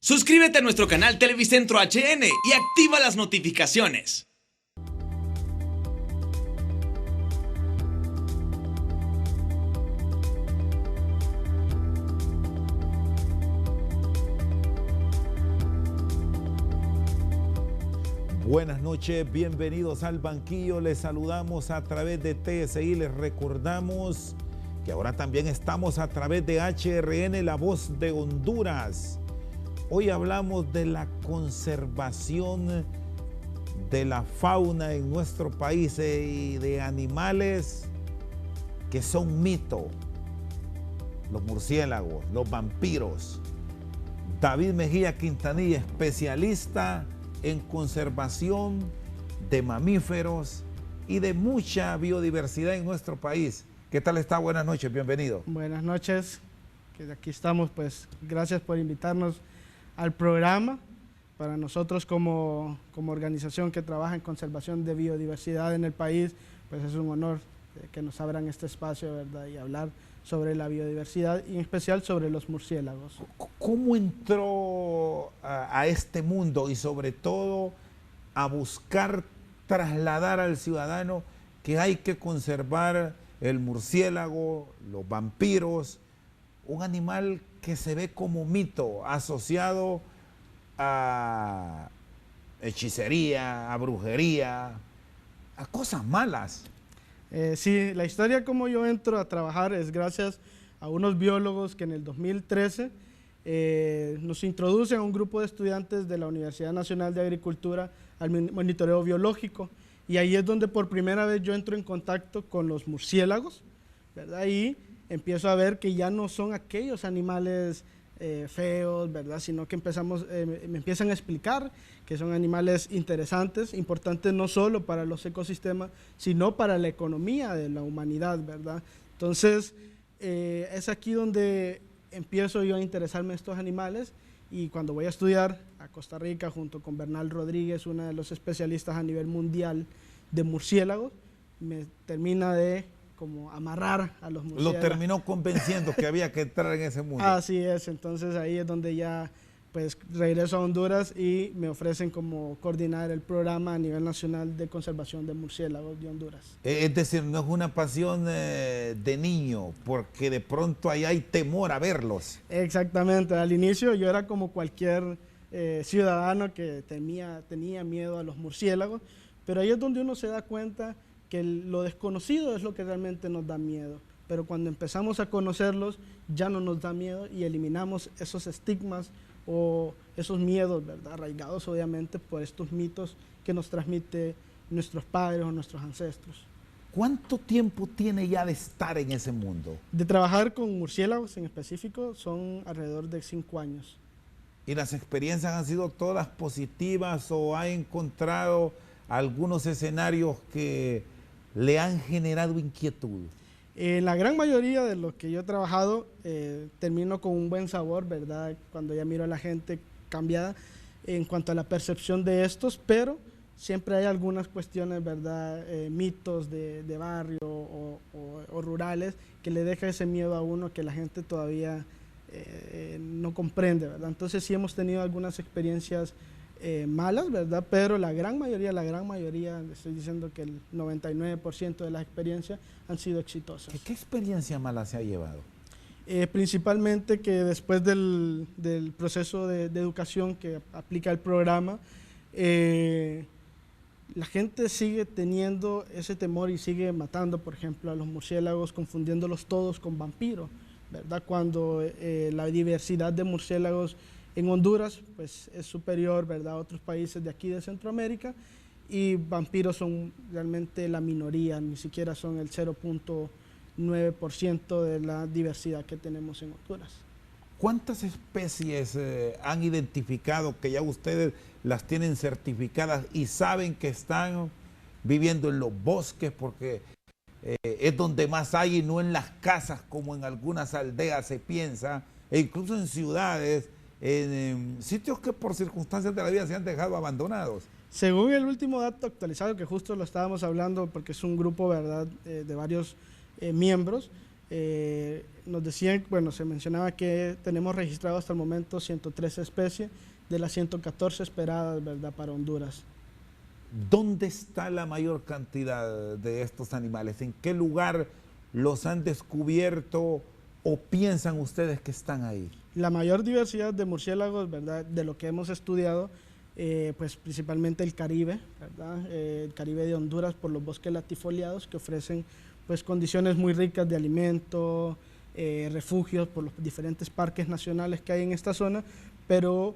Suscríbete a nuestro canal Televicentro HN y activa las notificaciones. Buenas noches, bienvenidos al banquillo. Les saludamos a través de TSI. Les recordamos que ahora también estamos a través de HRN, La Voz de Honduras. Hoy hablamos de la conservación de la fauna en nuestro país y de animales que son mito. Los murciélagos, los vampiros. David Mejía Quintanilla, especialista en conservación de mamíferos y de mucha biodiversidad en nuestro país. ¿Qué tal está? Buenas noches, bienvenido. Buenas noches, que aquí estamos, pues gracias por invitarnos al programa. Para nosotros como organización que trabaja en conservación de biodiversidad en el país, pues es un honor que nos abran este espacio, ¿verdad? Y hablar sobre la biodiversidad y en especial sobre los murciélagos. ¿Cómo entró a este mundo y sobre todo a buscar trasladar al ciudadano que hay que conservar el murciélago, los vampiros, un animal que se ve como mito asociado a hechicería, a brujería, a cosas malas? Sí, la historia como yo entro a trabajar es gracias a unos biólogos que en el 2013 nos introducen a un grupo de estudiantes de la Universidad Nacional de Agricultura al monitoreo biológico, y ahí es donde por primera vez yo entro en contacto con los murciélagos, ¿verdad? Y empiezo a ver que ya no son aquellos animales feos, ¿verdad? Sino que me empiezan a explicar que son animales interesantes, importantes no solo para los ecosistemas, sino para la economía de la humanidad, ¿verdad? Entonces, es aquí donde empiezo yo a interesarme en estos animales, y cuando voy a estudiar a Costa Rica junto con Bernal Rodríguez, uno de los especialistas a nivel mundial de murciélagos, me termina de como amarrar a los murciélagos. Lo terminó convenciendo que había que entrar en ese mundo. Así es, entonces ahí es donde ya pues regreso a Honduras y me ofrecen como coordinar el programa a nivel nacional de conservación de murciélagos de Honduras. Es decir, no es una pasión de niño, porque de pronto ahí hay temor a verlos. Exactamente, al inicio yo era como cualquier ciudadano que tenía miedo a los murciélagos, pero ahí es donde uno se da cuenta que lo desconocido es lo que realmente nos da miedo, pero cuando empezamos a conocerlos ya no nos da miedo y eliminamos esos estigmas o esos miedos, ¿verdad? Arraigados obviamente por estos mitos que nos transmiten nuestros padres o nuestros ancestros. ¿Cuánto tiempo tiene ya de estar en ese mundo? De trabajar con murciélagos en específico son alrededor de 5 años. ¿Y las experiencias han sido todas positivas o ha encontrado algunos escenarios que le han generado inquietud? En la gran mayoría de los que yo he trabajado, termino con un buen sabor, ¿verdad? Cuando ya miro a la gente cambiada en cuanto a la percepción de estos, pero siempre hay algunas cuestiones, ¿verdad? Mitos de barrio o rurales que le deja ese miedo a uno que la gente todavía no comprende, ¿verdad? Entonces sí hemos tenido algunas experiencias malas, ¿verdad? Pero la gran mayoría, estoy diciendo que el 99% de las experiencias han sido exitosas. ¿Qué experiencia mala se ha llevado? Principalmente que después del proceso de educación que aplica el programa, la gente sigue teniendo ese temor y sigue matando, por ejemplo, a los murciélagos, confundiéndolos todos con vampiros, ¿verdad? Cuando la diversidad de murciélagos en Honduras pues es superior, ¿verdad?, a otros países de aquí de Centroamérica, y vampiros son realmente la minoría, ni siquiera son el 0.9% de la diversidad que tenemos en Honduras. ¿Cuántas especies han identificado que ya ustedes las tienen certificadas y saben que están viviendo en los bosques? Porque es donde más hay y no en las casas como en algunas aldeas se piensa, e incluso en ciudades, en sitios que por circunstancias de la vida se han dejado abandonados. Según el último dato actualizado, que justo lo estábamos hablando porque es un grupo, ¿verdad?, de varios miembros, Nos decían, bueno, se mencionaba que tenemos registrado hasta el momento 113 especies de las 114 esperadas, ¿verdad?, para Honduras. ¿Dónde está la mayor cantidad de estos animales? ¿En qué lugar los han descubierto o piensan ustedes que están ahí? La mayor diversidad de murciélagos, ¿verdad?, de lo que hemos estudiado, pues principalmente el Caribe, ¿verdad?, el Caribe de Honduras, por los bosques latifoliados que ofrecen pues condiciones muy ricas de alimento, refugios por los diferentes parques nacionales que hay en esta zona, pero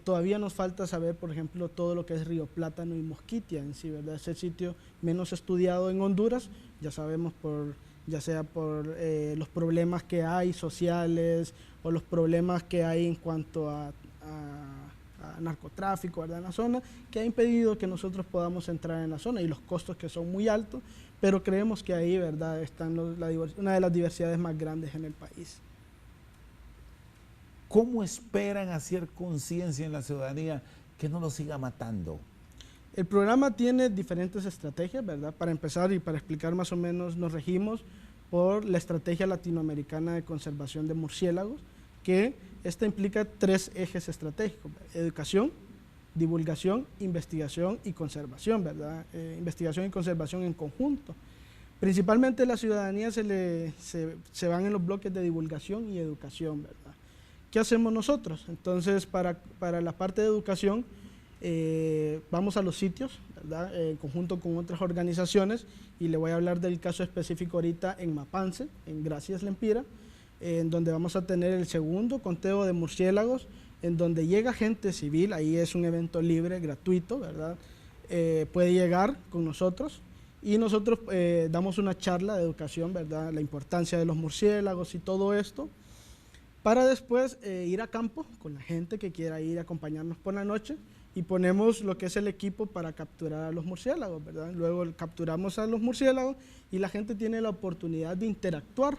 todavía nos falta saber, por ejemplo, todo lo que es Río Plátano y Mosquitia en sí, ¿verdad? Es el sitio menos estudiado en Honduras, ya sabemos ya sea por los problemas que hay sociales o los problemas que hay en cuanto a narcotráfico, ¿verdad?, en la zona, que ha impedido que nosotros podamos entrar en la zona y los costos que son muy altos, pero creemos que ahí, ¿verdad?, están una de las diversidades más grandes en el país. ¿Cómo esperan hacer conciencia en la ciudadanía que no los siga matando? El programa tiene diferentes estrategias, ¿verdad? Para empezar y para explicar más o menos, nos regimos por la Estrategia Latinoamericana de Conservación de Murciélagos, que esta implica 3 ejes estratégicos: educación, divulgación, investigación y conservación, ¿verdad? Investigación y conservación en conjunto. Principalmente la ciudadanía se van en los bloques de divulgación y educación, ¿verdad? ¿Qué hacemos nosotros? Entonces, para la parte de educación, vamos a los sitios, ¿verdad?, en conjunto con otras organizaciones, y le voy a hablar del caso específico ahorita en Mapance, en Gracias Lempira, en donde vamos a tener el segundo conteo de murciélagos, en donde llega gente civil. Ahí es un evento libre, gratuito, ¿verdad? Puede llegar con nosotros y nosotros damos una charla de educación, ¿verdad?, la importancia de los murciélagos y todo esto, para después ir a campo con la gente que quiera ir a acompañarnos por la noche, y ponemos lo que es el equipo para capturar a los murciélagos, ¿verdad? Luego capturamos a los murciélagos y la gente tiene la oportunidad de interactuar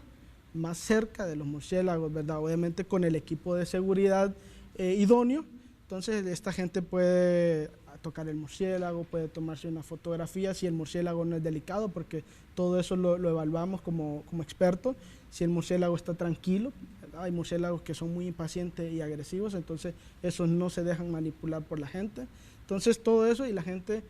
más cerca de los murciélagos, ¿verdad? Obviamente con el equipo de seguridad idóneo. Entonces esta gente puede tocar el murciélago, puede tomarse una fotografía si el murciélago no es delicado, porque todo eso lo evaluamos como expertos. Si el murciélago está tranquilo, ¿verdad? Hay murciélagos que son muy impacientes y agresivos, entonces esos no se dejan manipular por la gente. Entonces todo eso, y la gente,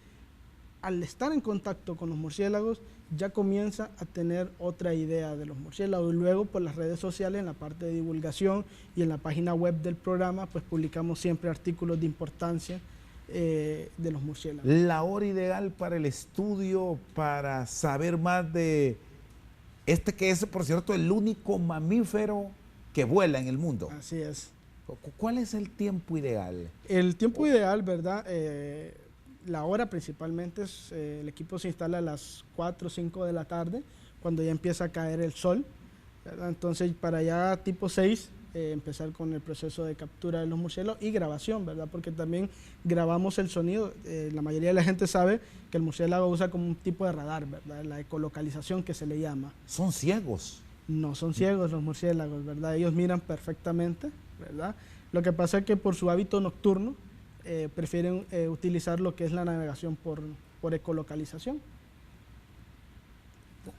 al estar en contacto con los murciélagos, ya comienza a tener otra idea de los murciélagos. Y luego por las redes sociales, en la parte de divulgación y en la página web del programa, pues publicamos siempre artículos de importancia de los murciélagos. La hora ideal para el estudio, para saber más de este, que es, por cierto, el único mamífero que vuela en el mundo. Así es. ¿Cuál es el tiempo ideal? El tiempo ideal, ¿verdad? La hora principalmente es, el equipo se instala a las 4 o 5 de la tarde, cuando ya empieza a caer el sol, ¿verdad? Entonces, para ya tipo 6, empezar con el proceso de captura de los murciélagos y grabación, ¿verdad? Porque también grabamos el sonido. La mayoría de la gente sabe que el murciélago usa como un tipo de radar, ¿verdad? La ecolocalización, que se le llama. ¿Son ciegos? No son ciegos los murciélagos, ¿verdad? Ellos miran perfectamente, ¿verdad? Lo que pasa es que por su hábito nocturno prefieren utilizar lo que es la navegación por ecolocalización.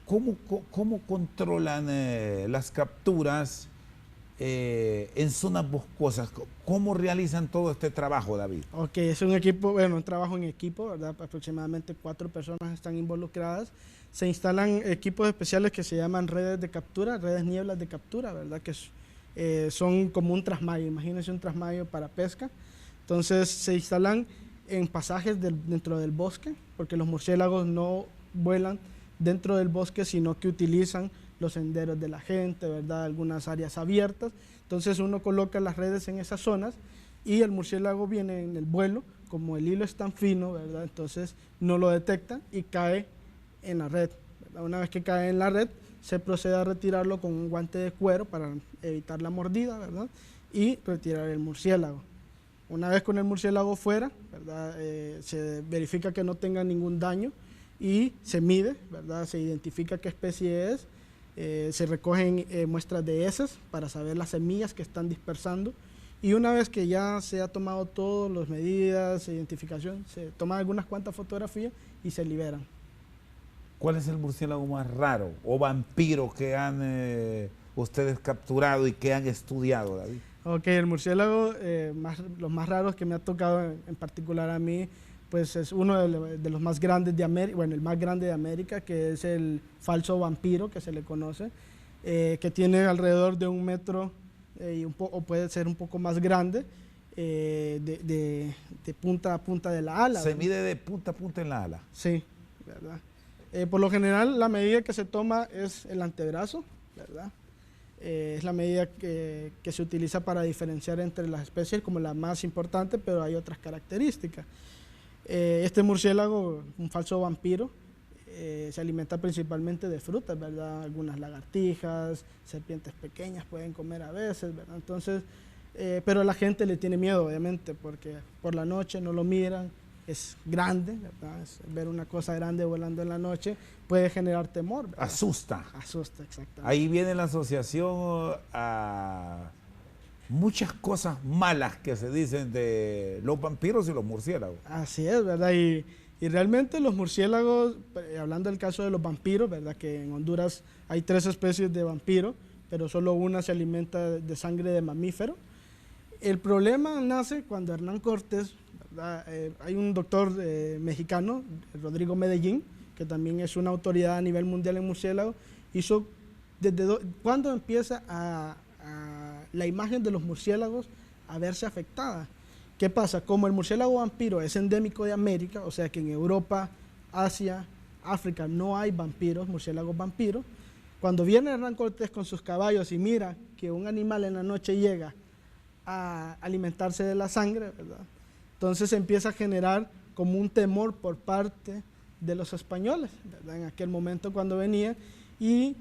¿Cómo controlan las capturas en zonas boscosas? ¿Cómo realizan todo este trabajo, David? Ok, es un equipo, bueno, un trabajo en equipo, ¿verdad? Aproximadamente 4 personas están involucradas. Se instalan equipos especiales que se llaman redes de captura, redes nieblas de captura, ¿verdad? Que son como un trasmayo, imagínense un trasmayo para pesca. Entonces se instalan en pasajes dentro del bosque, porque los murciélagos no vuelan dentro del bosque, sino que utilizan los senderos de la gente, ¿verdad? Algunas áreas abiertas. Entonces uno coloca las redes en esas zonas y el murciélago viene en el vuelo, como el hilo es tan fino, ¿verdad? Entonces no lo detecta y cae en la red, ¿verdad? Una vez que cae en la red, se procede a retirarlo con un guante de cuero para evitar la mordida, ¿verdad? Y retirar el murciélago. Una vez con el murciélago fuera, ¿verdad? Se verifica que no tenga ningún daño y se mide, ¿verdad? Se identifica qué especie es, se recogen muestras de heces para saber las semillas que están dispersando, y una vez que ya se ha tomado todas las medidas, identificación, se toman algunas cuantas fotografías y se liberan. ¿Cuál es el murciélago más raro o vampiro que han ustedes capturado y que han estudiado, David? Ok, el murciélago, los más raros que me ha tocado en particular a mí, pues es uno de los más grandes de América, bueno, el más grande de América, que es el falso vampiro, que se le conoce, que tiene alrededor de 1 metro o puede ser un poco más grande, de punta a punta de la ala. Se ¿verdad? mide de punta a punta en la ala. Sí, ¿verdad? Por lo general, la medida que se toma es el antebrazo, ¿verdad? Es la medida que se utiliza para diferenciar entre las especies como la más importante, pero hay otras características. Este murciélago, un falso vampiro, se alimenta principalmente de frutas, ¿verdad? Algunas lagartijas, serpientes pequeñas pueden comer a veces, ¿verdad? Entonces, pero la gente le tiene miedo, obviamente, porque por la noche no lo miran, es grande, ¿verdad? Ver una cosa grande volando en la noche puede generar temor, ¿verdad? Asusta. Asusta, exactamente. Ahí viene la asociación a muchas cosas malas que se dicen de los vampiros y los murciélagos. Así es, ¿verdad? Y realmente los murciélagos, hablando del caso de los vampiros, ¿verdad? Que en Honduras hay 3 especies de vampiro, pero solo una se alimenta de sangre de mamífero. El problema nace cuando Hernán Cortés, ¿verdad? Hay un doctor mexicano, Rodrigo Medellín, que también es una autoridad a nivel mundial en murciélagos, hizo cuándo empieza la imagen de los murciélagos a verse afectada. ¿Qué pasa? Como el murciélago vampiro es endémico de América, o sea que en Europa, Asia, África no hay vampiros, murciélagos vampiros, cuando viene Hernán Cortés con sus caballos y mira que un animal en la noche llega a alimentarse de la sangre, ¿verdad? Entonces se empieza a generar como un temor por parte de los españoles, ¿verdad? En aquel momento cuando venía, y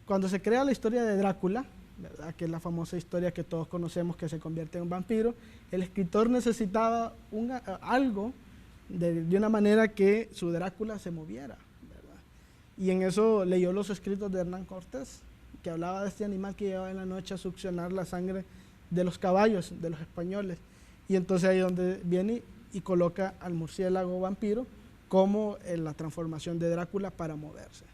cuando se crea la historia de Drácula, ¿verdad? Que es la famosa historia que todos conocemos, que se convierte en un vampiro, el escritor necesitaba algo de una manera que su Drácula se moviera, ¿verdad? Y en eso leyó los escritos de Hernán Cortés, que hablaba de este animal que llegaba en la noche a succionar la sangre de los caballos, de los españoles. Y entonces ahí es donde viene y coloca al murciélago vampiro como en la transformación de Drácula para moverse.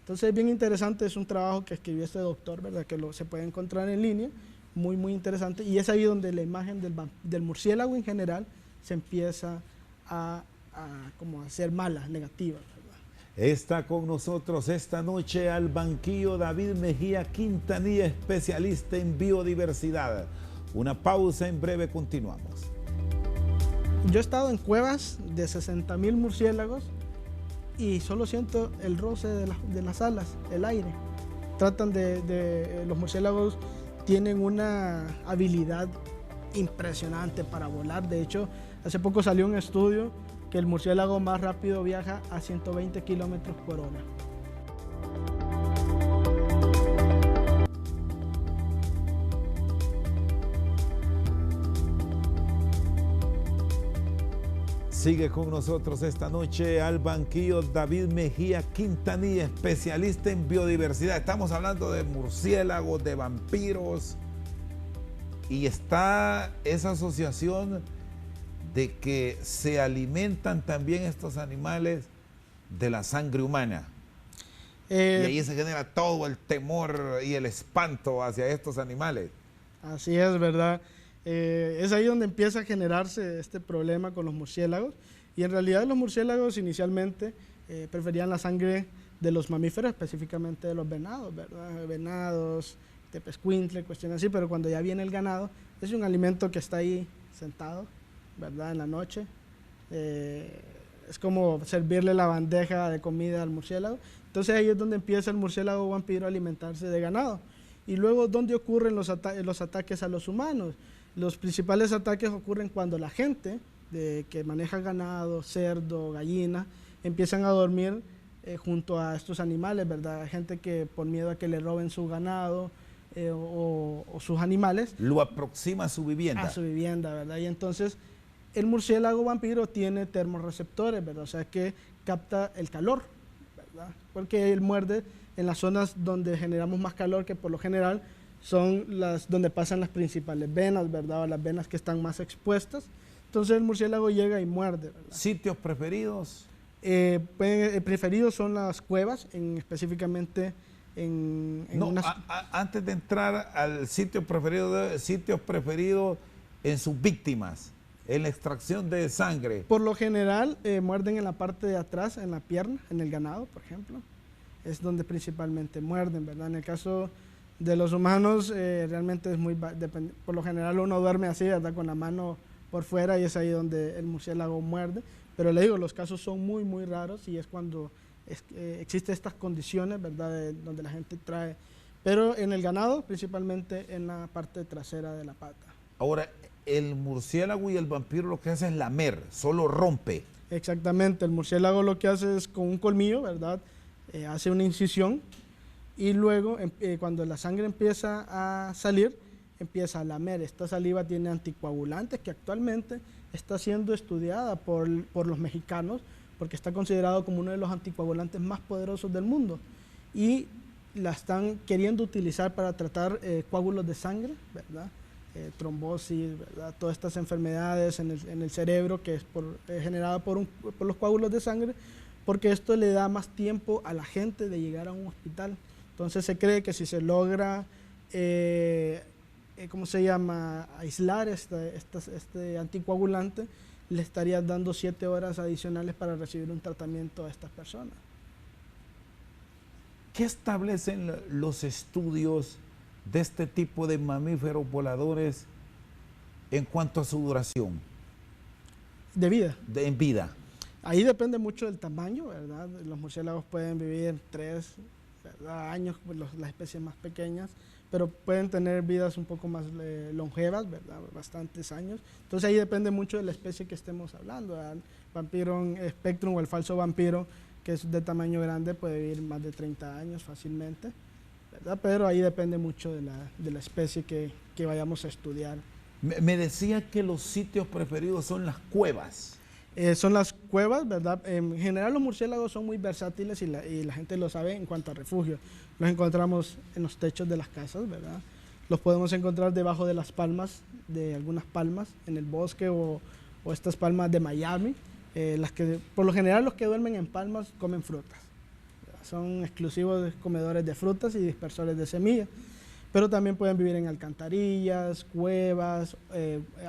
Entonces es bien interesante, es un trabajo que escribió este doctor, ¿verdad? Que se puede encontrar en línea, muy muy interesante, y es ahí donde la imagen del murciélago en general se empieza a como a ser mala, negativa, ¿verdad? Está con nosotros esta noche al banquillo David Mejía Quintanilla, especialista en biodiversidad. Una pausa, en breve continuamos. Yo he estado en cuevas de 60,000 murciélagos y solo siento el roce de las alas, el aire. Los murciélagos tienen una habilidad impresionante para volar. De hecho, hace poco salió un estudio que el murciélago más rápido viaja a 120 kilómetros por hora. Sigue con nosotros esta noche al banquillo David Mejía Quintanilla, especialista en biodiversidad. Estamos hablando de murciélagos, de vampiros, y está esa asociación de que se alimentan también estos animales de la sangre humana. Y ahí se genera todo el temor y el espanto hacia estos animales. Así es, ¿verdad? Es ahí donde empieza a generarse este problema con los murciélagos, y en realidad los murciélagos inicialmente preferían la sangre de los mamíferos, específicamente de los venados, ¿verdad? Venados, tepezcuintle, cuestiones así, pero cuando ya viene el ganado, es un alimento que está ahí sentado, ¿verdad? En la noche, es como servirle la bandeja de comida al murciélago. Entonces ahí es donde empieza el murciélago vampiro a alimentarse de ganado. Y luego, ¿dónde ocurren los ataques a los humanos? Los principales ataques ocurren cuando la gente que maneja ganado, cerdo, gallina, empiezan a dormir junto a estos animales, ¿verdad? Hay gente que por miedo a que le roben su ganado o sus animales, lo aproxima a su vivienda. A su vivienda, ¿verdad? Y entonces el murciélago vampiro tiene termorreceptores, ¿verdad? O sea que capta el calor, ¿verdad? Porque él muerde en las zonas donde generamos más calor, que por lo general son las donde pasan las principales venas, ¿verdad? O las venas que están más expuestas. Entonces el murciélago llega y muerde, ¿verdad? ¿Sitios preferidos? Preferidos son las cuevas, específicamente No, unas... antes de entrar al sitios preferidos en sus víctimas, en la extracción de sangre. Por lo general, muerden en la parte de atrás, en la pierna, en el ganado, por ejemplo. Es donde principalmente muerden, ¿verdad? En el caso de los humanos, realmente es muy... por lo general uno duerme así, ¿verdad? Con la mano por fuera, y es ahí donde el murciélago muerde. Pero le digo, los casos son muy, muy raros, y es cuando existen estas condiciones, ¿verdad? Donde la gente trae... Pero en el ganado, principalmente en la parte trasera de la pata. Ahora, el murciélago y el vampiro lo que hace es lamer, solo rompe. Exactamente, el murciélago lo que hace es con un colmillo, ¿verdad? Hace una incisión, y luego cuando la sangre empieza a salir, empieza a lamer. Esta saliva tiene anticoagulantes que actualmente está siendo estudiada por los mexicanos, porque está considerado como uno de los anticoagulantes más poderosos del mundo, y la están queriendo utilizar para tratar coágulos de sangre, ¿verdad? Trombosis, ¿verdad? Todas estas enfermedades en el cerebro que es generada por los coágulos de sangre, porque esto le da más tiempo a la gente de llegar a un hospital. Entonces se cree que si se logra, ¿cómo se llama?, aislar este anticoagulante, le estaría dando 7 horas adicionales para recibir un tratamiento a estas personas. ¿Qué establecen los estudios de este tipo de mamíferos voladores en cuanto a su duración? De vida. En vida. Ahí depende mucho del tamaño, ¿verdad? Los murciélagos pueden vivir 3, ¿verdad?, años, las especies más pequeñas, pero pueden tener vidas un poco más longevas, ¿verdad?, bastantes años. Entonces ahí depende mucho de la especie que estemos hablando, ¿verdad? El Vampiron spectrum o el falso vampiro, que es de tamaño grande, puede vivir más de 30 años fácilmente, ¿verdad? Pero ahí depende mucho de la especie que vayamos a estudiar. Me decía que los sitios preferidos son las cuevas. Son las cuevas, ¿verdad? En general los murciélagos son muy versátiles, y la gente lo sabe en cuanto a refugio. Los encontramos en los techos de las casas, ¿verdad? Los podemos encontrar debajo de las palmas, de algunas palmas, en el bosque, o estas palmas de Miami. Por lo general los que duermen en palmas comen frutas, ¿verdad? Son exclusivos comedores de frutas y dispersores de semillas. Pero también pueden vivir en alcantarillas, cuevas,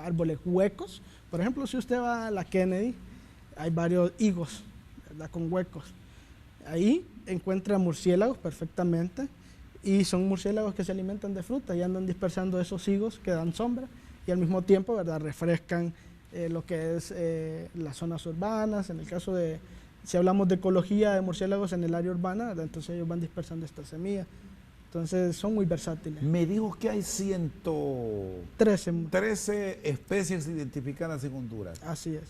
árboles huecos. Por ejemplo, si usted va a la Kennedy, hay varios higos, ¿verdad?, con huecos. Ahí encuentra murciélagos perfectamente, y son murciélagos que se alimentan de fruta y andan dispersando esos higos que dan sombra, y al mismo tiempo, ¿verdad?, refrescan lo que es las zonas urbanas. En el caso de, si hablamos de ecología de murciélagos en el área urbana, ¿verdad?, entonces ellos van dispersando estas semillas. Entonces son muy versátiles. Me dijo que hay 113 especies identificadas en Honduras. Así es.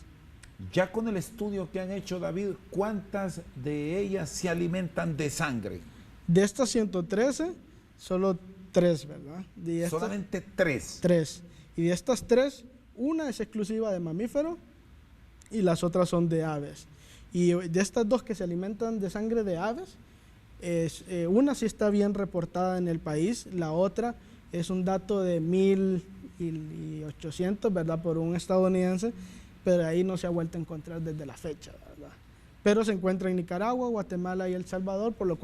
Ya con el estudio que han hecho, David, ¿cuántas de ellas se alimentan de sangre? De estas 113, solo 3, ¿verdad? Solamente 3. 3. Y de estas 3, una es exclusiva de mamíferos y las otras son de aves. Y de estas 2 que se alimentan de sangre de aves, una sí está bien reportada en el país, la otra es un dato de 1800, ¿verdad?, por un estadounidense, pero ahí no se ha vuelto a encontrar desde la fecha, ¿verdad? Pero se encuentra en Nicaragua, Guatemala y El Salvador, por lo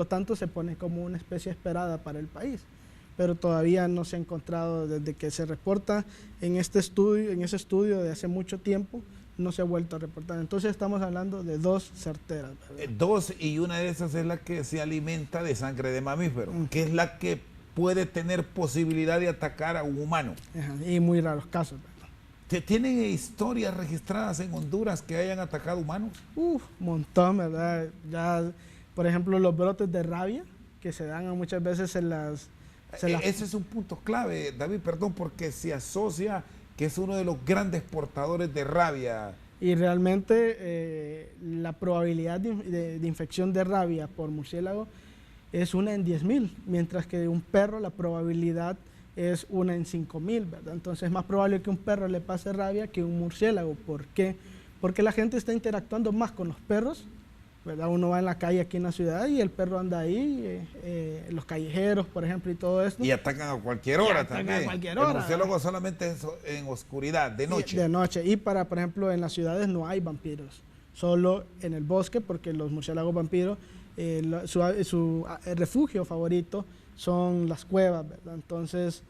tanto se pone como una especie esperada para el país, pero todavía no se ha encontrado desde que se reporta en ese estudio de hace mucho tiempo. No se ha vuelto a reportar. Entonces estamos hablando de 2 certeras, ¿verdad? 2, y una de esas es la que se alimenta de sangre de mamífero, que es la que puede tener posibilidad de atacar a un humano. Ajá, y muy raros casos, ¿verdad? ¿Tienen historias registradas en Honduras que hayan atacado humanos? Montón, ¿verdad? Ya, por ejemplo, los brotes de rabia que se dan muchas veces Ese es un punto clave, David, perdón, porque se asocia que es uno de los grandes portadores de rabia. Y realmente la probabilidad de infección de rabia por murciélago es 1 en 10,000, mientras que de un perro la probabilidad es 1 en 5,000, ¿verdad? Entonces es más probable que un perro le pase rabia que un murciélago. ¿Por qué? Porque la gente está interactuando más con los perros, ¿verdad? Uno va en la calle aquí en la ciudad y el perro anda ahí, los callejeros, por ejemplo, y todo esto. Y atacan a cualquier hora también. A cualquier hora. El murciélago solamente en oscuridad, de noche. De noche. Y por ejemplo, en las ciudades no hay vampiros. solo en el bosque, porque los murciélagos vampiros, su refugio favorito son las cuevas, ¿verdad? Entonces,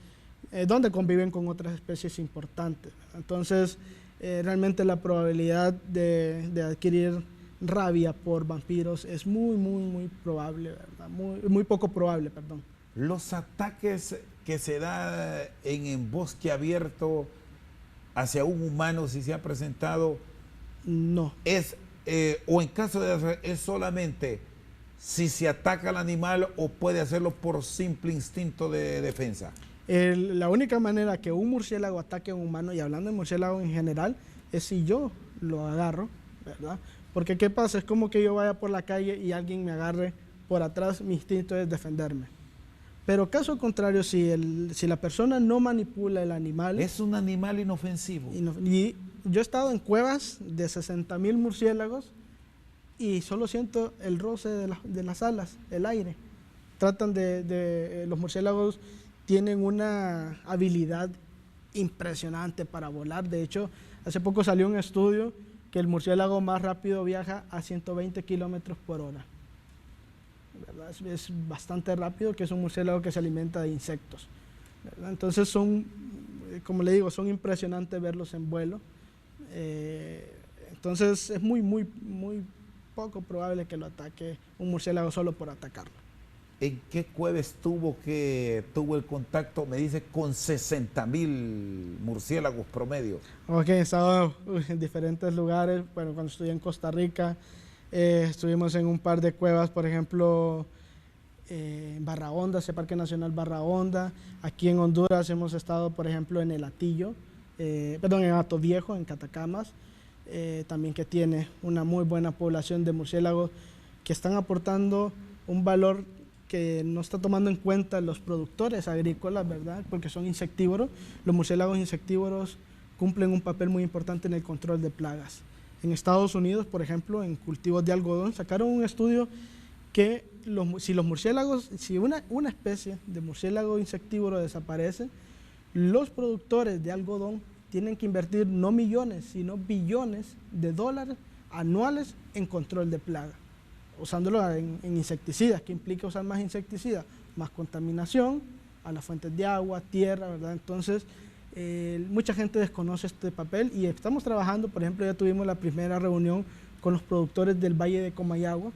donde conviven con otras especies importantes, ¿verdad? Entonces, realmente la probabilidad de adquirir rabia por vampiros es muy probable, ¿verdad? Muy poco probable, perdón. Los ataques que se da en bosque abierto hacia un humano, si se ha presentado, no. O en caso de es solamente si se ataca al animal o puede hacerlo por simple instinto de defensa. La única manera que un murciélago ataque a un humano, y hablando de murciélago en general, es si yo lo agarro, ¿verdad? Porque ¿qué pasa? Es como que yo vaya por la calle y alguien me agarre por atrás, mi instinto es defenderme. Pero caso contrario, si la persona no manipula el animal... Es un animal inofensivo. Y yo he estado en cuevas de 60.000 murciélagos y solo siento el roce de las alas, el aire. Los murciélagos tienen una habilidad impresionante para volar. De hecho, hace poco salió un estudio que el murciélago más rápido viaja a 120 kilómetros por hora. ¿Verdad? Es bastante rápido, que es un murciélago que se alimenta de insectos, ¿verdad? Entonces como le digo, son impresionantes verlos en vuelo. Entonces es muy poco probable que lo ataque un murciélago solo por atacarlo. ¿En qué cueva tuvo el contacto? Me dice con 60.000 murciélagos promedio. Ok, he estado en diferentes lugares. Bueno, cuando estudié en Costa Rica, estuvimos en un par de cuevas, por ejemplo, en Barra Honda, ese Parque Nacional Barra Honda. Aquí en Honduras hemos estado, por ejemplo, en El Hatillo, en Hato Viejo, en Catacamas, también, que tiene una muy buena población de murciélagos que están aportando un valor que no está tomando en cuenta los productores agrícolas, ¿verdad? Porque son insectívoros. Los murciélagos insectívoros cumplen un papel muy importante en el control de plagas. En Estados Unidos, por ejemplo, en cultivos de algodón, sacaron un estudio que si una especie de murciélago insectívoro desaparece, los productores de algodón tienen que invertir no millones, sino billones de dólares anuales en control de plagas, usándolo en insecticidas. ¿Qué implica usar más insecticidas? Más contaminación a las fuentes de agua, tierra, ¿verdad? Entonces, mucha gente desconoce este papel y estamos trabajando. Por ejemplo, ya tuvimos la primera reunión con los productores del Valle de Comayagua,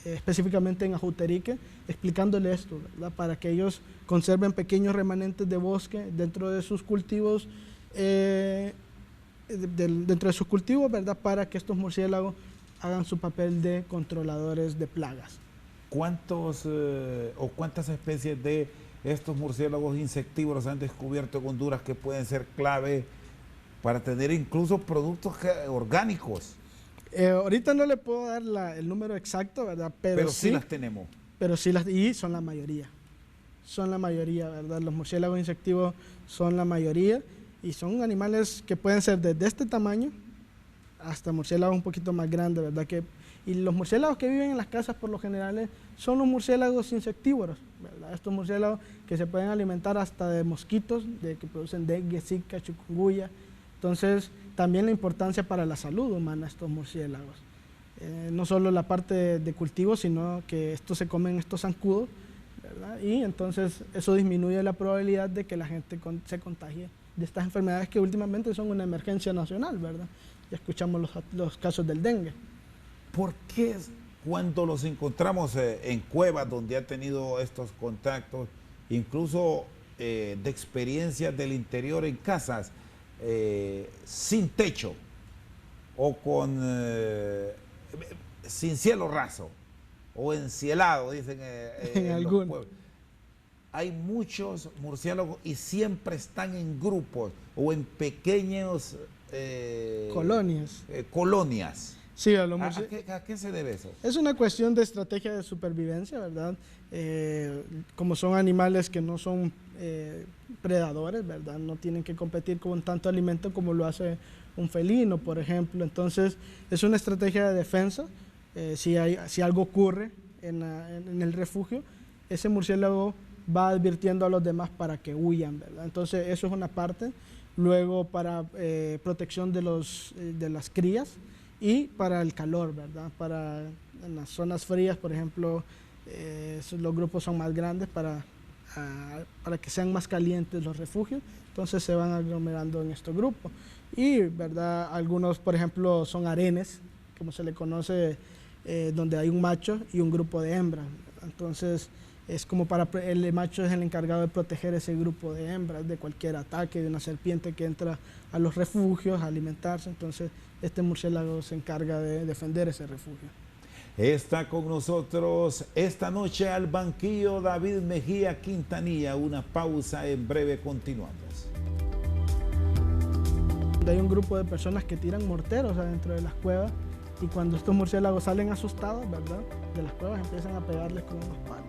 específicamente en Ajuterique, explicándole esto, ¿verdad? Para que ellos conserven pequeños remanentes de bosque dentro de sus cultivos, ¿verdad? Para que estos murciélagos hagan su papel de controladores de plagas. ¿Cuántas especies de estos murciélagos insectívoros han descubierto en Honduras que pueden ser clave para tener incluso productos orgánicos? Ahorita no le puedo dar el número exacto, ¿verdad? Pero sí las tenemos. Pero sí y son la mayoría. Son la mayoría, ¿verdad? Los murciélagos insectívoros son la mayoría y son animales que pueden ser desde este tamaño hasta murciélagos un poquito más grandes, ¿verdad? Y los murciélagos que viven en las casas por lo general son los murciélagos insectívoros, ¿verdad? Estos murciélagos que se pueden alimentar hasta de mosquitos, que producen dengue, zika, chikungunya. Entonces, también la importancia para la salud humana estos murciélagos. No solo la parte de cultivo, sino que estos se comen estos zancudos, ¿verdad? Y entonces eso disminuye la probabilidad de que la gente se contagie de estas enfermedades que últimamente son una emergencia nacional, ¿verdad? Ya escuchamos los casos del dengue. ¿Por qué cuando los encontramos en cuevas donde han tenido estos contactos, incluso de experiencias del interior en casas, sin techo o sin cielo raso o encielado, dicen en algunos pueblos? Hay muchos murciélagos y siempre están en grupos o en pequeños colonias. Sí, ¿A qué se debe eso? Es una cuestión de estrategia de supervivencia, ¿verdad? Como son animales que no son predadores, ¿verdad? No tienen que competir con tanto alimento como lo hace un felino, por ejemplo. Entonces, es una estrategia de defensa. Si algo ocurre en el refugio, ese murciélago va advirtiendo a los demás para que huyan, ¿verdad? Entonces, eso es una parte. Luego, para protección de las crías, y para el calor, ¿verdad? En las zonas frías, por ejemplo, los grupos son más grandes para que sean más calientes los refugios, entonces se van aglomerando en estos grupos. Y, ¿verdad? Algunos, por ejemplo, son harenes, como se le conoce, donde hay un macho y un grupo de hembras. Entonces, es como el macho es el encargado de proteger ese grupo de hembras de cualquier ataque, de una serpiente que entra a los refugios a alimentarse. Entonces, este murciélago se encarga de defender ese refugio. Está con nosotros esta noche al banquillo David Mejía Quintanilla. Una pausa, en breve continuamos. Hay un grupo de personas que tiran morteros adentro de las cuevas y cuando estos murciélagos salen asustados, ¿verdad?, de las cuevas empiezan a pegarles con unos palos.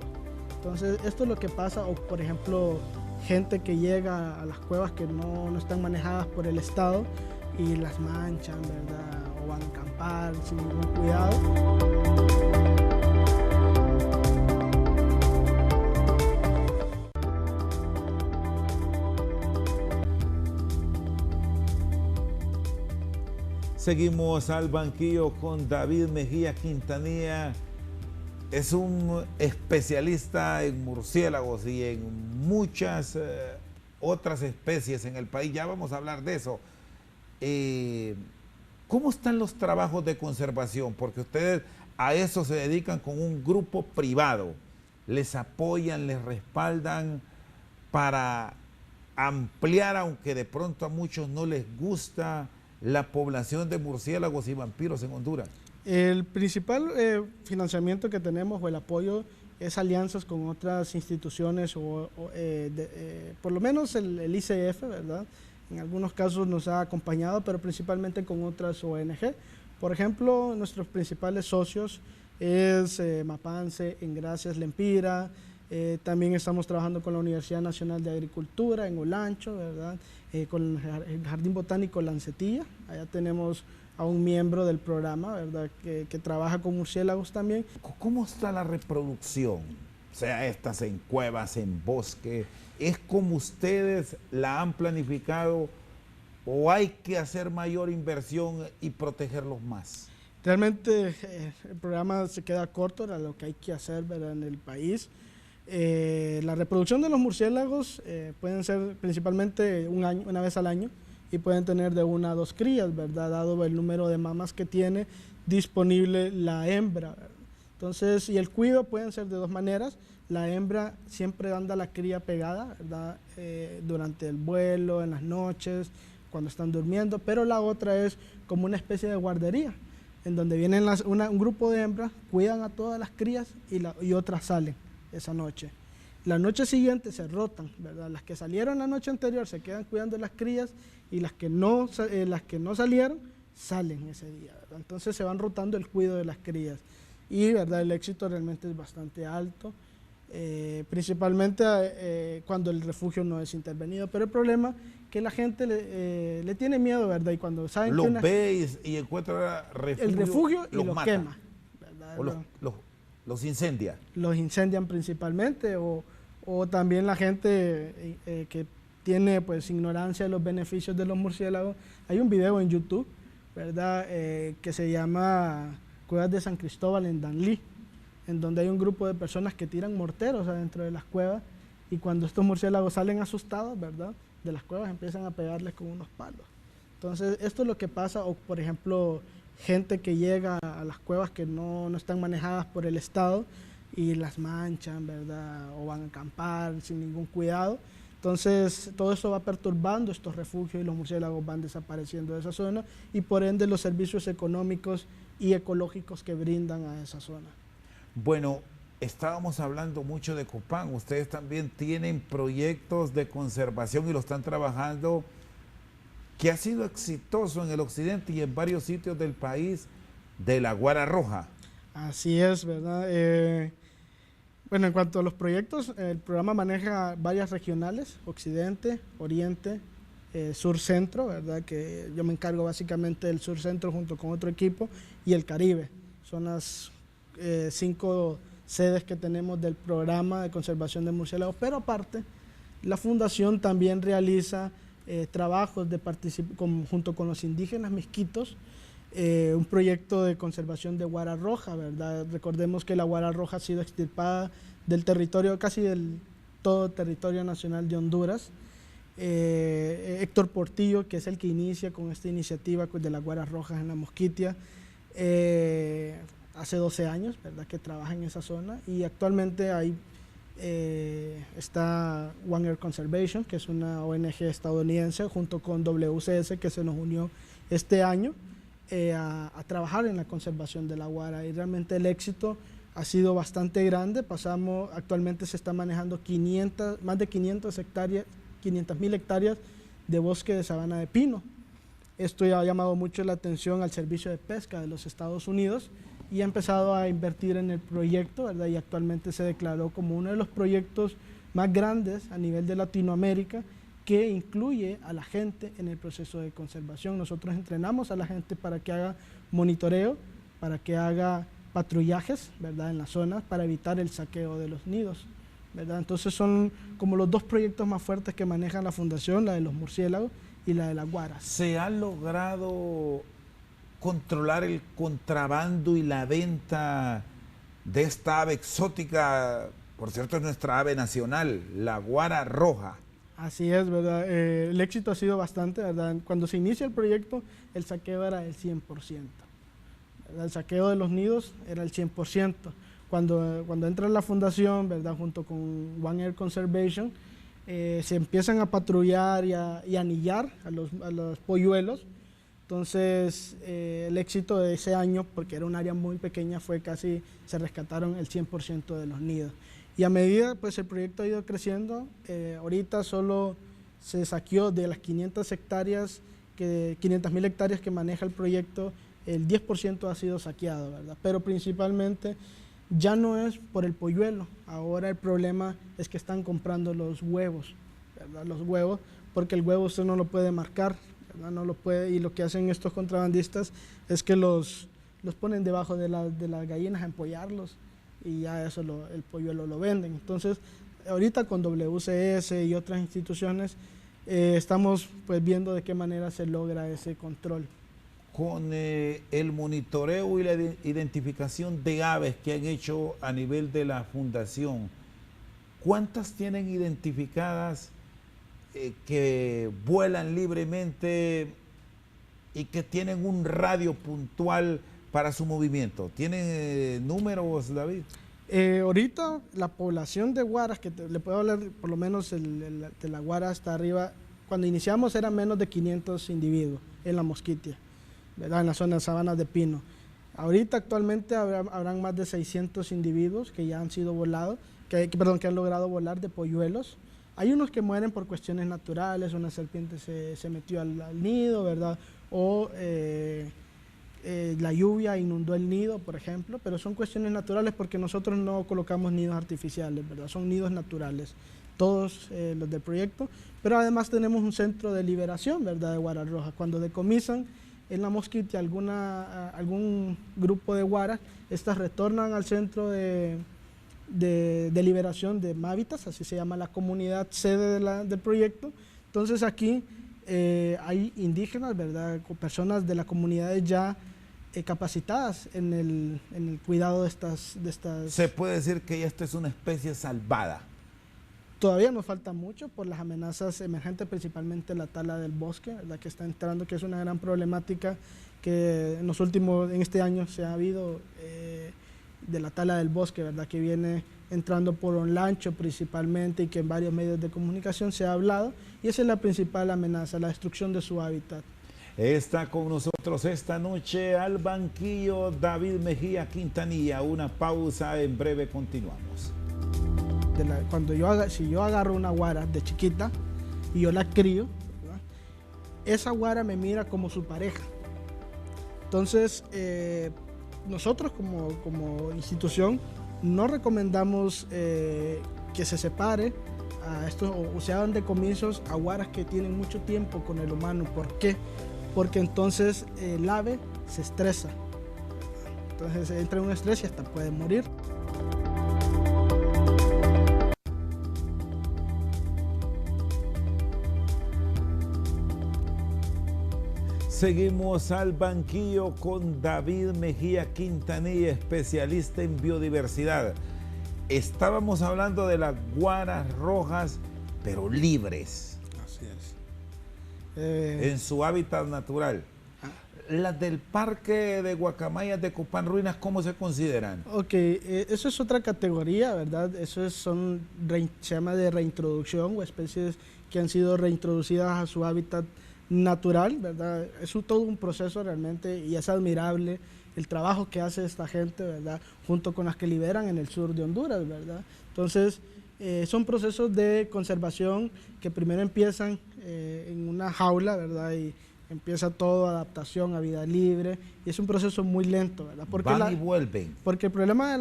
Entonces, esto es lo que pasa, o por ejemplo, gente que llega a las cuevas que no están manejadas por el Estado y las manchan, ¿verdad?, o van a acampar sin ningún cuidado. Seguimos al banquillo con David Mejía Quintanilla. Es un especialista en murciélagos y en muchas otras especies en el país. Ya vamos a hablar de eso. ¿Cómo están los trabajos de conservación? Porque ustedes a eso se dedican con un grupo privado. Les apoyan, les respaldan para ampliar, aunque de pronto a muchos no les gusta, la población de murciélagos y vampiros en Honduras. El principal financiamiento que tenemos o el apoyo es alianzas con otras instituciones por lo menos el ICF, ¿verdad? En algunos casos nos ha acompañado, pero principalmente con otras ONG. Por ejemplo, nuestros principales socios es Mapance, Engracias, Lempira. También estamos trabajando con la Universidad Nacional de Agricultura en Olancho, ¿verdad? Con el Jardín Botánico Lancetilla. Allá tenemos a un miembro del programa, ¿verdad?, que trabaja con murciélagos también. ¿Cómo está la reproducción? O sea, estas en cuevas, en bosque, ¿es como ustedes la han planificado o hay que hacer mayor inversión y protegerlos más? Realmente el programa se queda corto a lo que hay que hacer, ¿verdad?, en el país. La reproducción de los murciélagos pueden ser principalmente una vez al año y pueden tener de 1 a 2 crías, ¿verdad?, dado el número de mamas que tiene disponible la hembra, ¿verdad? Entonces, y el cuidado pueden ser de 2 maneras. La hembra siempre anda la cría pegada, ¿verdad?, durante el vuelo, en las noches, cuando están durmiendo, pero la otra es como una especie de guardería, en donde vienen un grupo de hembras, cuidan a todas las crías y otras salen esa noche. La noche siguiente se rotan, ¿verdad? Las que salieron la noche anterior se quedan cuidando las crías y las que no salieron salen ese día, ¿verdad? Entonces se van rotando el cuidado de las crías y, ¿verdad?, el éxito realmente es bastante alto, principalmente cuando el refugio no es intervenido, pero el problema es que la gente le tiene miedo, ¿verdad? Y cuando saben los ve y encuentra el refugio y los mata, quema, ¿verdad? O los incendia. Los incendian principalmente o también la gente que tiene pues ignorancia de los beneficios de los murciélagos. Hay un video en YouTube, ¿verdad?, que se llama Cuevas de San Cristóbal en Danlí, en donde hay un grupo de personas que tiran morteros adentro de las cuevas y cuando estos murciélagos salen asustados, ¿verdad?, de las cuevas empiezan a pegarles con unos palos. Entonces, esto es lo que pasa, o por ejemplo, gente que llega a las cuevas que no están manejadas por el Estado y las manchan, ¿verdad?, o van a acampar sin ningún cuidado. Entonces, todo eso va perturbando estos refugios y los murciélagos van desapareciendo de esa zona y por ende los servicios económicos y ecológicos que brindan a esa zona. Bueno, estábamos hablando mucho de Copán. Ustedes también tienen proyectos de conservación y lo están trabajando, que ha sido exitoso en el occidente y en varios sitios del país, de la Guara Roja. Así es, ¿verdad? Bueno, en cuanto a los proyectos, el programa maneja varias regionales: Occidente, Oriente, Sur-Centro, ¿verdad?, que yo me encargo básicamente del Sur-Centro junto con otro equipo, y el Caribe. Son las 5 sedes que tenemos del programa de conservación de murciélagos, pero aparte, la Fundación también realiza trabajos junto con los indígenas misquitos un proyecto de conservación de guara roja, ¿verdad? Recordemos que la guara roja ha sido extirpada del territorio, casi del todo territorio nacional de Honduras. Héctor Portillo, que es el que inicia con esta iniciativa de las guaras rojas en la Mosquitia, hace 12 años, ¿verdad?, que trabaja en esa zona, y actualmente hay está One Earth Conservation, que es una ONG estadounidense, junto con WCS, que se nos unió este año a trabajar en la conservación de la guara, y realmente el éxito ha sido bastante grande. Actualmente se está manejando más de 500.000 hectáreas de bosque de sabana de pino. Esto ya ha llamado mucho la atención al Servicio de Pesca de los Estados Unidos y ha empezado a invertir en el proyecto, ¿verdad? Y actualmente se declaró como uno de los proyectos más grandes a nivel de Latinoamérica, que incluye a la gente en el proceso de conservación. Nosotros entrenamos a la gente para que haga monitoreo, para que haga patrullajes, ¿verdad?, en las zonas, para evitar el saqueo de los nidos, ¿verdad? Entonces son como los dos proyectos más fuertes que maneja la Fundación, la de los murciélagos y la de las guaras. ¿Se ha logrado controlar el contrabando y la venta de esta ave exótica? Por cierto, es nuestra ave nacional, la guara roja. Así es, ¿verdad? El éxito ha sido bastante, ¿verdad? Cuando se inicia el proyecto, el saqueo era del 100%. ¿Verdad? El saqueo de los nidos era el 100%. Cuando entra la fundación, ¿verdad?, junto con One Earth Conservation, se empiezan a patrullar y a anillar a los polluelos. Entonces, el éxito de ese año, porque era un área muy pequeña, fue casi, se rescataron el 100% de los nidos. Y a medida, pues el proyecto ha ido creciendo. Ahorita solo se saqueó de las 500.000 hectáreas que maneja el proyecto, el 10% ha sido saqueado, ¿verdad? Pero principalmente ya no es por el polluelo. Ahora el problema es que están comprando los huevos, ¿verdad? Los huevos, porque el huevo usted no lo puede marcar, ¿verdad? No lo puede, y lo que hacen estos contrabandistas es que los ponen debajo de las gallinas a empollarlos, y ya eso el polluelo lo venden. Entonces, ahorita con WCS y otras instituciones estamos pues viendo de qué manera se logra ese control. Con el monitoreo y la identificación de aves que han hecho a nivel de la fundación, ¿cuántas tienen identificadas que vuelan libremente y que tienen un radio puntual para su movimiento? ¿Tienen números, David? Ahorita la población de guaras, que le puedo hablar por lo menos de la guara hasta arriba, cuando iniciamos eran menos de 500 individuos en la Mosquitia, ¿verdad?, en la zona de sabanas de pino. Ahorita actualmente habrán más de 600 individuos que ya han sido volados, que han logrado volar de polluelos. Hay unos que mueren por cuestiones naturales, una serpiente se metió al nido, ¿verdad?, o la lluvia inundó el nido, por ejemplo, pero son cuestiones naturales porque nosotros no colocamos nidos artificiales, ¿verdad? Son nidos naturales, todos los del proyecto, pero además tenemos un centro de liberación, ¿verdad?, de guaras rojas. Cuando decomisan en la Mosquitia algún grupo de guaras, estas retornan al centro de liberación de Mávitas, así se llama la comunidad sede del proyecto. Entonces aquí hay indígenas, ¿verdad?, personas de las comunidades ya capacitadas en el cuidado de estas... Se puede decir que esta es una especie salvada. Todavía nos falta mucho por las amenazas emergentes, principalmente la tala del bosque, ¿verdad?, que está entrando, que es una gran problemática que en este año se ha habido de la tala del bosque, ¿verdad?, que viene entrando por Olancho principalmente, y que en varios medios de comunicación se ha hablado, y esa es la principal amenaza, la destrucción de su hábitat. Está con nosotros esta noche al banquillo David Mejía Quintanilla. Una pausa, en breve continuamos. Si yo agarro una guara de chiquita y yo la crío, ¿verdad?, esa guara me mira como su pareja. Entonces, nosotros como institución no recomendamos que se separe a estos, o se hagan decomisos a guaras que tienen mucho tiempo con el humano. ¿Por qué? Porque entonces el ave se estresa. Entonces entra en un estrés y hasta puede morir. Seguimos al banquillo con David Mejía Quintanilla, especialista en biodiversidad. Estábamos hablando de las guaras rojas, pero libres. Así es. En su hábitat natural. Las del parque de Guacamayas de Copán Ruinas, ¿cómo se consideran? Ok, eso es otra categoría, ¿verdad? Eso se llama de reintroducción o especies que han sido reintroducidas a su hábitat natural, ¿verdad? Es todo un proceso realmente y es admirable el trabajo que hace esta gente, ¿verdad? Junto con las que liberan en el sur de Honduras, ¿verdad? Entonces, son procesos de conservación que primero empiezan en una jaula, ¿verdad? Y empieza todo adaptación a vida libre y es un proceso muy lento, ¿verdad? Van y vuelven. Porque el problema de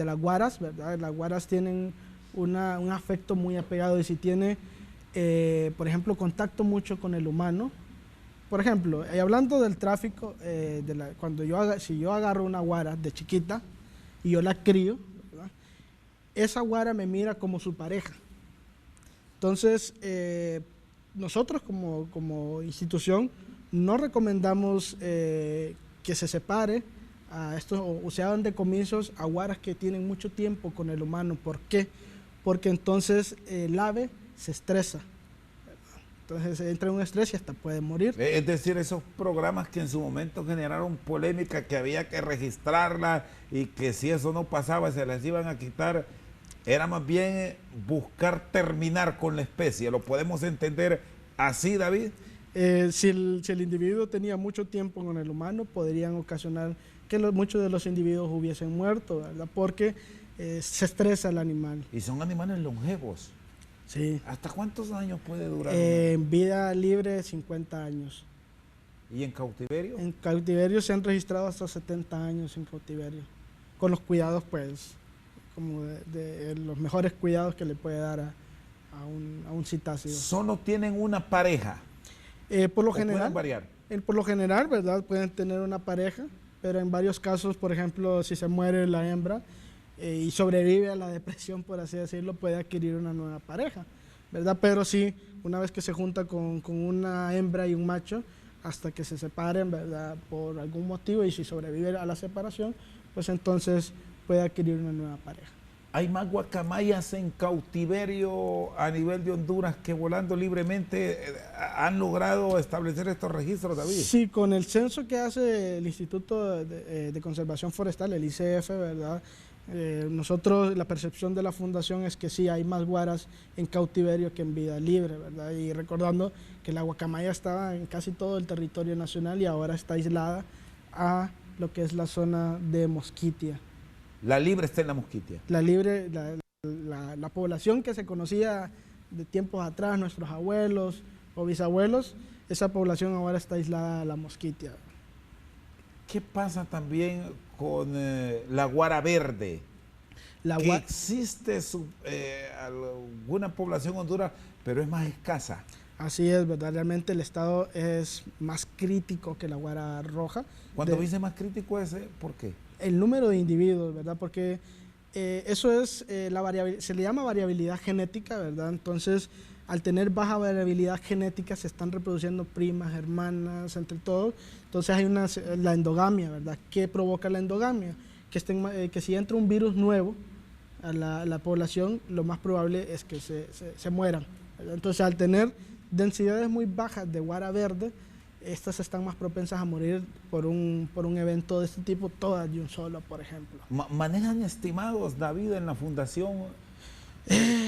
las guaras, ¿verdad? Las guaras tienen un afecto muy apegado y si tiene, por ejemplo, contacto mucho con el humano. Por ejemplo, hablando del tráfico, si yo agarro una guara de chiquita y yo la crío, ¿verdad? Esa guara me mira como su pareja. Entonces, nosotros como institución no recomendamos que se separe a estos o se hagan decomisos a guaras que tienen mucho tiempo con el humano. ¿Por qué? Porque entonces el ave se estresa. Entonces entra en un estrés y hasta puede morir. Es decir, esos programas que en su momento generaron polémica, que había que registrarla y que si eso no pasaba se las iban a quitar, era más bien buscar terminar con la especie. ¿Lo podemos entender así, David? Si el individuo tenía mucho tiempo con el humano, podrían ocasionar que muchos de los individuos hubiesen muerto, ¿verdad? Porque se estresa el animal. Y son animales longevos. Sí. ¿Hasta cuántos años puede durar? En vida libre, 50 años. ¿Y en cautiverio? En cautiverio se han registrado hasta 70 años en cautiverio. Con los cuidados, pues, como de los mejores cuidados que le puede dar a un citácido. ¿Solo tienen una pareja? Por lo general, pueden variar. Por lo general, ¿verdad? Pueden tener una pareja, pero en varios casos, por ejemplo, si se muere la hembra y sobrevive a la depresión, por así decirlo, puede adquirir una nueva pareja, ¿verdad? Pero sí, una vez que se junta con una hembra y un macho, hasta que se separen, ¿verdad? Por algún motivo, y si sobrevive a la separación, pues entonces puede adquirir una nueva pareja. ¿Hay más guacamayas en cautiverio a nivel de Honduras que volando libremente han logrado establecer estos registros, David? Sí, con el censo que hace el Instituto de Conservación Forestal, el ICF, ¿verdad? Nosotros, la percepción de la fundación es que sí, hay más guaras en cautiverio que en vida libre, ¿verdad? Y recordando que la guacamaya estaba en casi todo el territorio nacional y ahora está aislada a lo que es la zona de Mosquitia. La libre está en la Mosquitia. La libre, la población que se conocía de tiempos atrás, nuestros abuelos o bisabuelos, esa población ahora está aislada a la Mosquitia. ¿Qué pasa también con la guara verde? Que existe alguna población en Honduras, pero es más escasa. Así es, ¿verdad? Realmente el estado es más crítico que la guara roja. Cuando dice más crítico es, ¿por qué? El número de individuos, ¿verdad? Porque eso es se le llama variabilidad genética, ¿verdad? Entonces, al tener baja variabilidad genética, se están reproduciendo primas, hermanas, entre todos. Entonces hay la endogamia, ¿verdad? ¿Qué provoca la endogamia? Que si entra un virus nuevo a la población, lo más probable es que se mueran, ¿verdad? Entonces, al tener densidades muy bajas de guara verde, estas están más propensas a morir por un evento de este tipo, todas de un solo, por ejemplo. ¿Manejan estimados, David, en la fundación?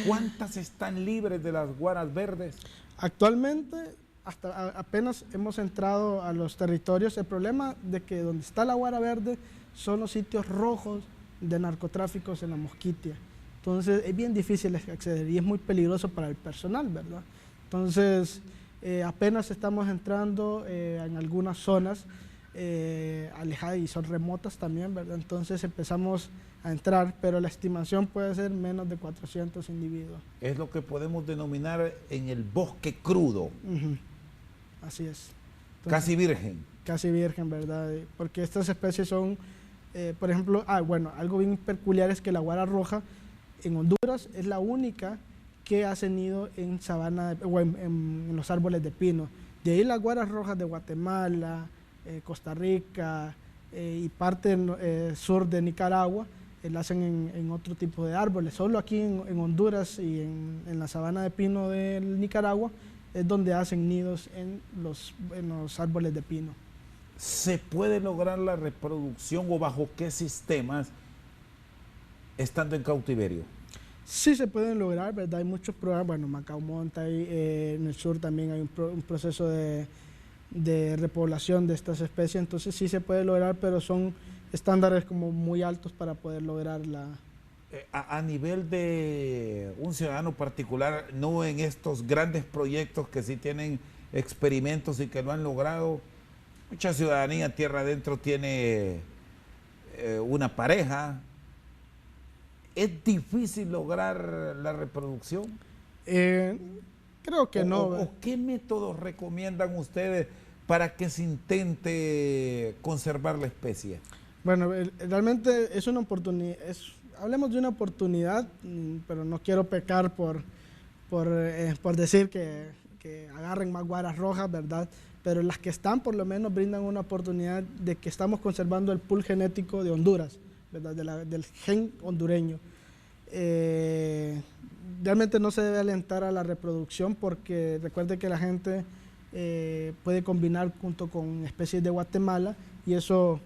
¿Cuántas están libres de las guaras verdes? Actualmente, hasta apenas hemos entrado a los territorios. El problema de que donde está la guara verde son los sitios rojos de narcotráficos en la Mosquitia. Entonces, es bien difícil acceder y es muy peligroso para el personal, ¿verdad? Entonces, apenas estamos entrando en algunas zonas alejadas y son remotas también, ¿verdad? Entonces empezamos a entrar, pero la estimación puede ser menos de 400 individuos. Es lo que podemos denominar en el bosque crudo. Así es. Entonces, casi virgen. Casi virgen, ¿verdad? Porque estas especies son, por ejemplo, algo bien peculiar es que la guara roja en Honduras es la única que hace nido en sabana o en los árboles de pino. De ahí las guaras rojas de Guatemala, Costa Rica y parte sur de Nicaragua, la hacen en otro tipo de árboles. Solo aquí en Honduras y en la sabana de pino de Nicaragua es donde hacen nidos en los árboles de pino. ¿Se puede lograr la reproducción o bajo qué sistemas estando en cautiverio? Sí se pueden lograr, ¿verdad? Hay muchos programas, bueno, Macao Monta, en el sur también hay un proceso de repoblación de estas especies, entonces sí se puede lograr, pero son estándares como muy altos para poder lograr la... A nivel de un ciudadano particular, no en estos grandes proyectos que sí tienen experimentos y que lo han logrado, mucha ciudadanía tierra adentro tiene una pareja. ¿Es difícil lograr la reproducción? Creo que no. ¿O qué métodos recomiendan ustedes para que se intente conservar la especie? Bueno, realmente es una oportunidad, hablemos de una oportunidad, pero no quiero pecar por decir que agarren más guaras rojas, ¿verdad? Pero las que están por lo menos brindan una oportunidad de que estamos conservando el pool genético de Honduras, ¿verdad? Del gen hondureño. Realmente no se debe alentar a la reproducción porque recuerde que la gente puede combinar junto con especies de Guatemala y eso,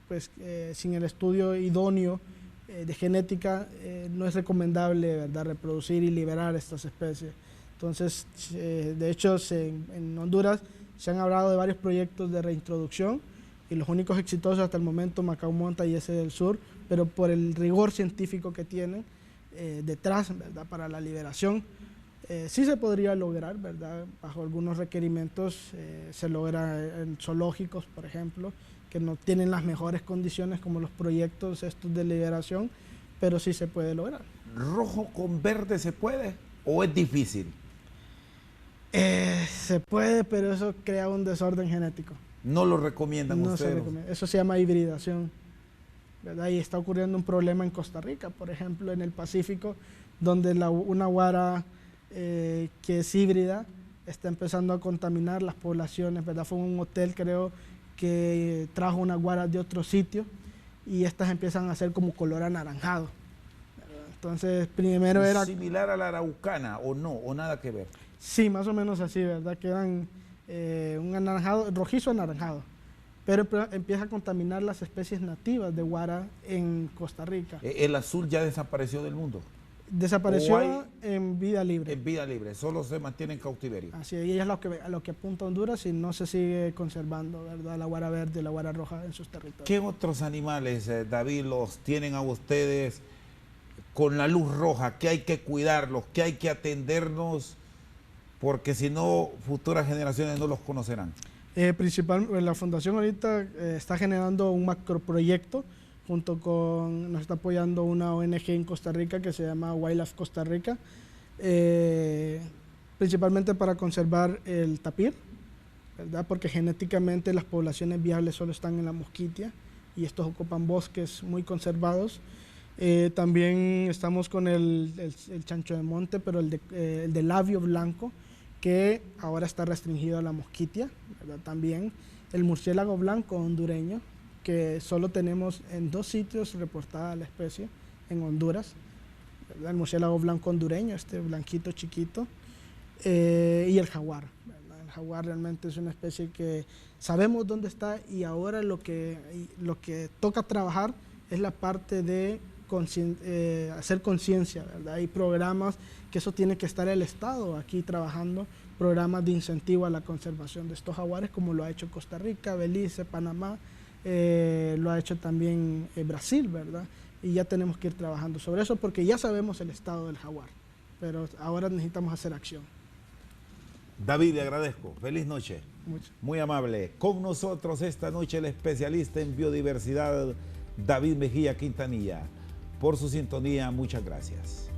pues, sin el estudio idóneo de genética, no es recomendable, ¿verdad?, reproducir y liberar estas especies. Entonces, de hecho, en Honduras se han hablado de varios proyectos de reintroducción y los únicos exitosos hasta el momento, Macao Monta y ese del sur, pero por el rigor científico que tienen detrás, ¿verdad?, para la liberación, sí se podría lograr, ¿verdad?, bajo algunos requerimientos. Se logra en zoológicos, por ejemplo, que no tienen las mejores condiciones como los proyectos estos de liberación, pero sí se puede lograr. ¿Rojo con verde se puede o es difícil? Se puede, pero eso crea un desorden genético. ¿No lo recomiendan No ustedes? se recomienda. Eso se llama hibridación, ¿verdad? Y está ocurriendo un problema en Costa Rica, por ejemplo, en el Pacífico, donde una guara que es híbrida está empezando a contaminar las poblaciones, ¿verdad? Fue un hotel, creo, que trajo unas guaras de otro sitio y estas empiezan a ser como color anaranjado, ¿verdad? Entonces, primero era... ¿Similar a la araucana o no? ¿O nada que ver? Sí, más o menos así, ¿verdad? Que eran un anaranjado, rojizo anaranjado, pero empieza a contaminar las especies nativas de guara en Costa Rica. ¿El azul ya desapareció del mundo? Desapareció en vida libre. En vida libre, solo se mantiene en cautiverio. Así es, y es a lo que apunta Honduras y no se sigue conservando, ¿verdad?, la guara verde y la guara roja en sus territorios. ¿Qué otros animales, David, los tienen a ustedes con la luz roja? ¿Que hay que cuidarlos? ¿Que hay que atendernos? Porque si no, futuras generaciones no los conocerán. La fundación ahorita está generando un macroproyecto nos está apoyando una ONG en Costa Rica que se llama Wildlife Costa Rica, principalmente para conservar el tapir, ¿verdad? Porque genéticamente las poblaciones viables solo están en la Mosquitia y estos ocupan bosques muy conservados. También estamos con el chancho de monte, pero el de labio blanco, que ahora está restringido a la Mosquitia, ¿verdad? También el murciélago blanco hondureño, que solo tenemos en 2 sitios reportada la especie, en Honduras, ¿verdad? El murciélago blanco hondureño, este blanquito chiquito, y el jaguar, ¿verdad? El jaguar realmente es una especie que sabemos dónde está y ahora lo que toca trabajar es la parte de hacer conciencia, ¿verdad? Hay programas que eso tiene que estar el Estado aquí trabajando, programas de incentivo a la conservación de estos jaguares, como lo ha hecho Costa Rica, Belice, Panamá, lo ha hecho también Brasil, ¿verdad? Y ya tenemos que ir trabajando sobre eso porque ya sabemos el estado del jaguar, pero ahora necesitamos hacer acción. David, le agradezco. Feliz noche. Mucho. Muy amable. Con nosotros esta noche el especialista en biodiversidad, David Mejía Quintanilla. Por su sintonía, muchas gracias.